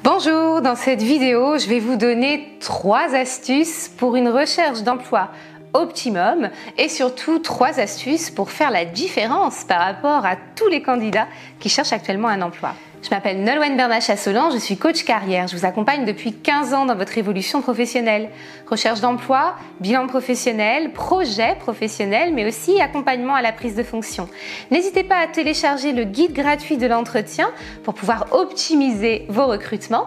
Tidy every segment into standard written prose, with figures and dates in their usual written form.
Bonjour, dans cette vidéo, je vais vous donner 3 astuces pour une recherche d'emploi optimum et surtout 3 astuces pour faire la différence par rapport à tous les candidats qui cherchent actuellement un emploi. Je m'appelle Nolwenn Bernat-Chasselan, je suis coach carrière. Je vous accompagne depuis 15 ans dans votre évolution professionnelle. Recherche d'emploi, bilan professionnel, projet professionnel, mais aussi accompagnement à la prise de fonction. N'hésitez pas à télécharger le guide gratuit de l'entretien pour pouvoir optimiser vos recrutements.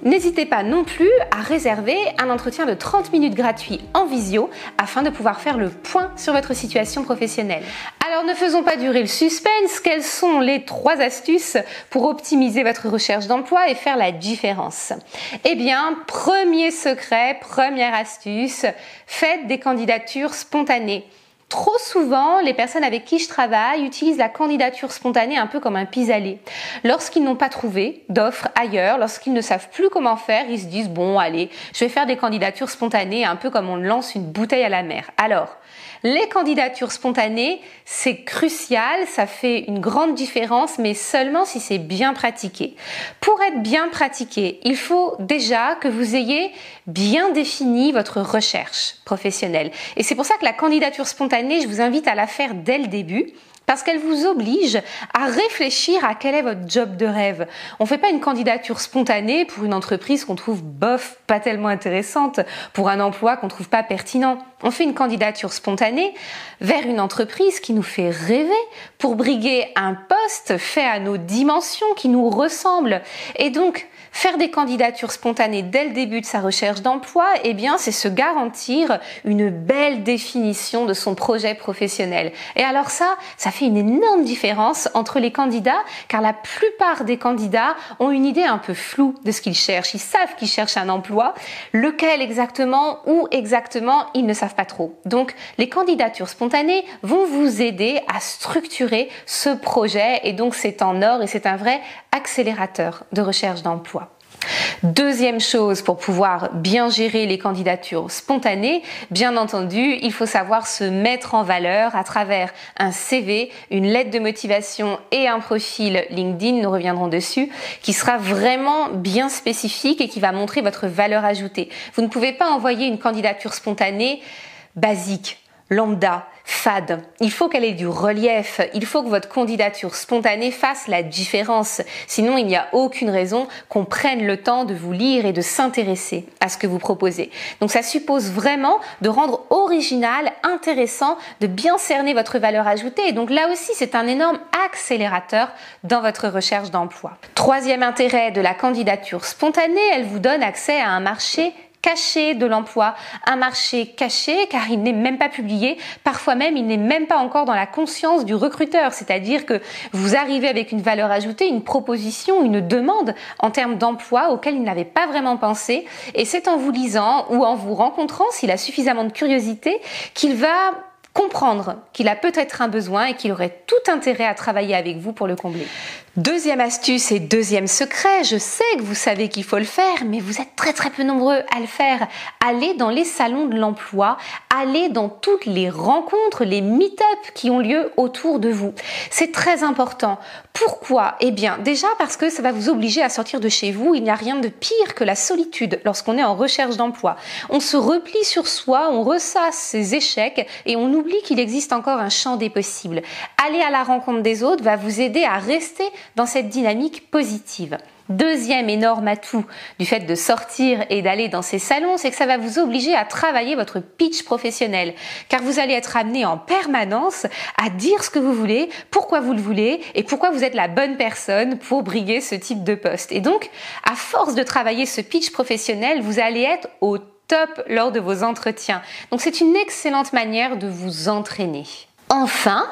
N'hésitez pas non plus à réserver un entretien de 30 minutes gratuit en visio afin de pouvoir faire le point sur votre situation professionnelle. Alors ne faisons pas durer le suspense, quelles sont les 3 astuces pour optimiser votre recherche d'emploi et faire la différence? Eh bien, premier secret, première astuce, faites des candidatures spontanées. Trop souvent, les personnes avec qui je travaille utilisent la candidature spontanée un peu comme un pis-aller. Lorsqu'ils n'ont pas trouvé d'offres ailleurs, lorsqu'ils ne savent plus comment faire, ils se disent « bon, allez, je vais faire des candidatures spontanées, un peu comme on lance une bouteille à la mer ». Alors, les candidatures spontanées, c'est crucial, ça fait une grande différence, mais seulement si c'est bien pratiqué. Pour être bien pratiqué, il faut déjà que vous ayez bien défini votre recherche professionnelle. Et c'est pour ça que la candidature spontanée, je vous invite à la faire dès le début, parce qu'elle vous oblige à réfléchir à quel est votre job de rêve. On ne fait pas une candidature spontanée pour une entreprise qu'on trouve bof, pas tellement intéressante, pour un emploi qu'on trouve pas pertinent. On fait une candidature spontanée vers une entreprise qui nous fait rêver pour briguer un poste fait à nos dimensions, qui nous ressemble. Et donc, faire des candidatures spontanées dès le début de sa recherche d'emploi, eh bien, c'est se garantir une belle définition de son projet professionnel. Et alors ça fait une énorme différence entre les candidats, car la plupart des candidats ont une idée un peu floue de ce qu'ils cherchent. Ils savent qu'ils cherchent un emploi, lequel exactement, où exactement, ils ne savent pas trop. Donc, les candidatures spontanées vont vous aider à structurer ce projet et donc c'est en or et c'est un vrai accélérateur de recherche d'emploi. Deuxième chose pour pouvoir bien gérer les candidatures spontanées, bien entendu, il faut savoir se mettre en valeur à travers un CV, une lettre de motivation et un profil LinkedIn, nous reviendrons dessus, qui sera vraiment bien spécifique et qui va montrer votre valeur ajoutée. Vous ne pouvez pas envoyer une candidature spontanée basique, lambda, fade. Il faut qu'elle ait du relief. Il faut que votre candidature spontanée fasse la différence. Sinon, il n'y a aucune raison qu'on prenne le temps de vous lire et de s'intéresser à ce que vous proposez. Donc, ça suppose vraiment de rendre original, intéressant, de bien cerner votre valeur ajoutée. Et donc, là aussi, c'est un énorme accélérateur dans votre recherche d'emploi. Troisième intérêt de la candidature spontanée, elle vous donne accès à un marché caché de l'emploi, un marché caché car il n'est même pas publié, parfois même il n'est même pas encore dans la conscience du recruteur, c'est-à-dire que vous arrivez avec une valeur ajoutée, une proposition, une demande en termes d'emploi auquel il n'avait pas vraiment pensé et c'est en vous lisant ou en vous rencontrant, s'il a suffisamment de curiosité, qu'il va comprendre qu'il a peut-être un besoin et qu'il aurait tout intérêt à travailler avec vous pour le combler. Deuxième astuce et deuxième secret, je sais que vous savez qu'il faut le faire, mais vous êtes très peu nombreux à le faire. Allez dans les salons de l'emploi, allez dans toutes les rencontres, les meet-up qui ont lieu autour de vous. C'est très important. Pourquoi? Eh bien, déjà parce que ça va vous obliger à sortir de chez vous. Il n'y a rien de pire que la solitude lorsqu'on est en recherche d'emploi. On se replie sur soi, on ressasse ses échecs et on oublie qu'il existe encore un champ des possibles. Aller à la rencontre des autres va vous aider à rester dans cette dynamique positive. Deuxième énorme atout du fait de sortir et d'aller dans ces salons, c'est que ça va vous obliger à travailler votre pitch professionnel, car vous allez être amené en permanence à dire ce que vous voulez, pourquoi vous le voulez et pourquoi vous êtes la bonne personne pour briguer ce type de poste. Et donc, à force de travailler ce pitch professionnel, vous allez être au top lors de vos entretiens. Donc, c'est une excellente manière de vous entraîner. Enfin,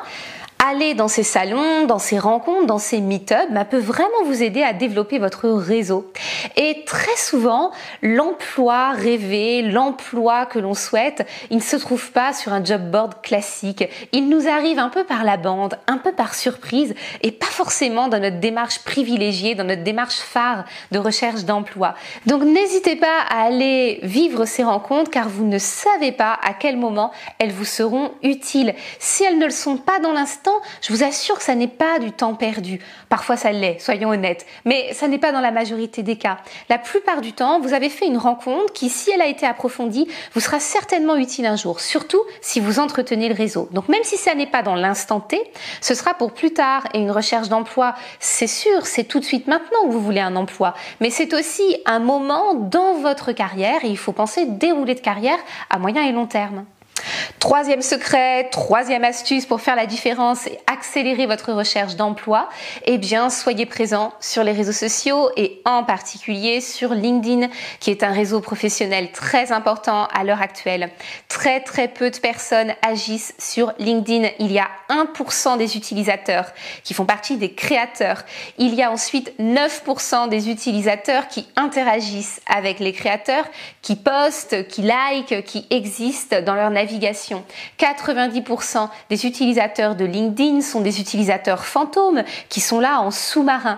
aller dans ces salons, dans ces rencontres, dans ces meet-up peut vraiment vous aider à développer votre réseau. Et très souvent, l'emploi rêvé, l'emploi que l'on souhaite, il ne se trouve pas sur un job board classique. Il nous arrive un peu par la bande, un peu par surprise et pas forcément dans notre démarche privilégiée, dans notre démarche phare de recherche d'emploi. Donc n'hésitez pas à aller vivre ces rencontres car vous ne savez pas à quel moment elles vous seront utiles. Si elles ne le sont pas dans l'instant, je vous assure que ça n'est pas du temps perdu. Parfois ça l'est, soyons honnêtes, mais ça n'est pas dans la majorité des cas. cas. La plupart du temps, vous avez fait une rencontre qui, si elle a été approfondie, vous sera certainement utile un jour, surtout si vous entretenez le réseau. Donc même si ça n'est pas dans l'instant T, ce sera pour plus tard. Et une recherche d'emploi, c'est sûr, c'est tout de suite maintenant que vous voulez un emploi, mais c'est aussi un moment dans votre carrière et il faut penser dérouler de carrière à moyen et long terme. Troisième secret, troisième astuce pour faire la différence et accélérer votre recherche d'emploi, eh bien, soyez présent sur les réseaux sociaux et en particulier sur LinkedIn, qui est un réseau professionnel très important à l'heure actuelle. Très peu de personnes agissent sur LinkedIn. Il y a 1% des utilisateurs qui font partie des créateurs. Il y a ensuite 9% des utilisateurs qui interagissent avec les créateurs, qui postent, qui likent, qui existent dans leur navigation. 90% des utilisateurs de LinkedIn sont des utilisateurs fantômes qui sont là en sous-marin.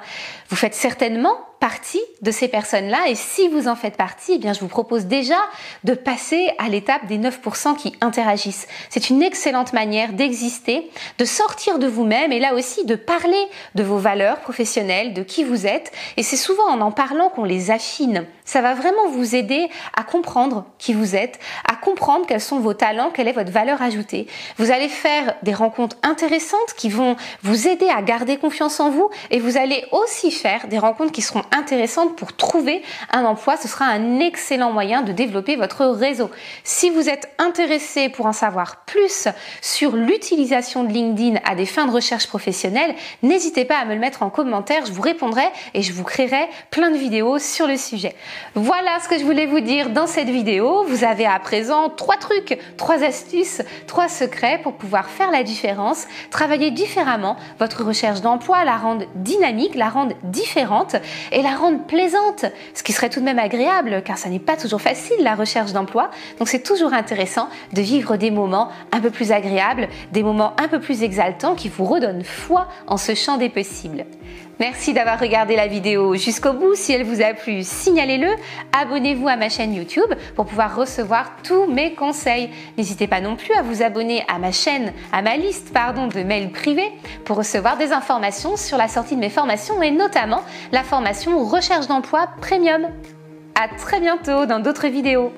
Vous faites certainement partie de ces personnes-là et si vous en faites partie, eh bien, je vous propose déjà de passer à l'étape des 9% qui interagissent. C'est une excellente manière d'exister, de sortir de vous-même et là aussi de parler de vos valeurs professionnelles, de qui vous êtes et c'est souvent en parlant qu'on les affine. Ça va vraiment vous aider à comprendre qui vous êtes, à comprendre quels sont vos talents, quelle est votre valeur ajoutée. Vous allez faire des rencontres intéressantes qui vont vous aider à garder confiance en vous et vous allez aussi faire des rencontres qui seront intéressantes pour trouver un emploi. Ce sera un excellent moyen de développer votre réseau. Si vous êtes intéressé pour en savoir plus sur l'utilisation de LinkedIn à des fins de recherche professionnelle, n'hésitez pas à me le mettre en commentaire, je vous répondrai et je vous créerai plein de vidéos sur le sujet. Voilà ce que je voulais vous dire dans cette vidéo. Vous avez à présent 3 trucs, 3 astuces, 3 secrets pour pouvoir faire la différence, travailler différemment votre recherche d'emploi, la rendre dynamique, la rendre différente et la rendre plaisante, ce qui serait tout de même agréable car ça n'est pas toujours facile la recherche d'emploi, donc c'est toujours intéressant de vivre des moments un peu plus agréables, des moments un peu plus exaltants qui vous redonnent foi en ce champ des possibles. Merci d'avoir regardé la vidéo jusqu'au bout. Si elle vous a plu, signalez-le. Abonnez-vous à ma chaîne YouTube pour pouvoir recevoir tous mes conseils. N'hésitez pas non plus à vous abonner à ma liste de mails privés pour recevoir des informations sur la sortie de mes formations et notamment la formation Recherche d'emploi Premium. À très bientôt dans d'autres vidéos.